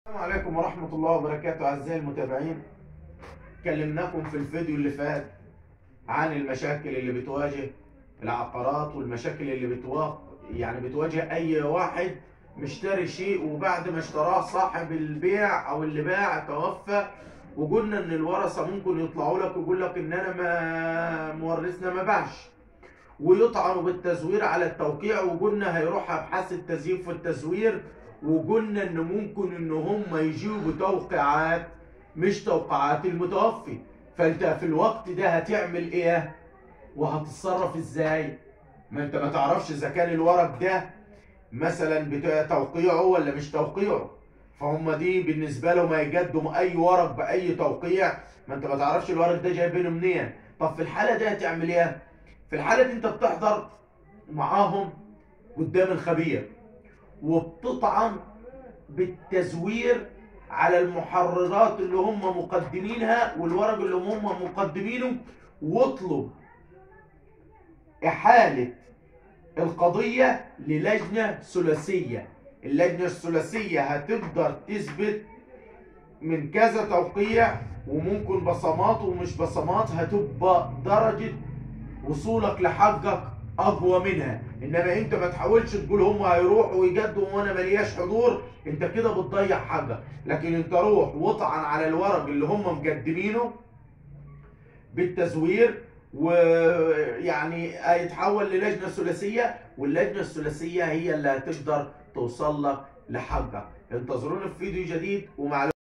السلام عليكم ورحمة الله وبركاته أعزائي المتابعين. كلمناكم في الفيديو اللي فات عن المشاكل اللي بتواجه العقارات والمشاكل اللي بتواجه أي واحد مشتري شيء وبعد ما اشتراه صاحب البيع أو اللي باع توفى، وقلنا إن الورثة ممكن يطلعوا لك ويقول لك إن أنا ما مورثنا ما باعش، ويطعنوا بالتزوير على التوقيع، وقلنا هيروح ابحاث التزييف والتزوير، وقلنا ان ممكن ان هم يجيبوا توقيعات مش توقيعات المتوفي. فانت في الوقت ده هتعمل ايه وهتتصرف ازاي؟ ما انت ما تعرفش اذا كان الورق ده مثلا بتاع توقيعه ولا مش توقيعه، فهم دي بالنسبه لهم هيقدموا اي ورق باي توقيع، ما انت ما تعرفش الورق ده جايبينه منين. طب في الحاله دي هتعمل ايه؟ في الحالة دي انت بتحضر معاهم قدام الخبير وبتطعن بالتزوير على المحررات اللي هم مقدمينها والورق اللي هم مقدمينه، واطلب إحالة القضية للجنة ثلاثية. اللجنة الثلاثية هتقدر تثبت من كذا توقيع، وممكن بصمات ومش بصمات، هتبقى درجة وصولك لحقك اقوى منها. انما انت ما تحاولش تقول هم هيروحوا ويقدموا وانا ملياش حضور، انت كده بتضيع حقك. لكن انت روح واطعن على الورق اللي هم مقدمينه بالتزوير، ويعني هيتحول للجنه ثلاثيه، واللجنه الثلاثيه هي اللي هتقدر توصل لك لحقك. انتظرونا في فيديو جديد ومع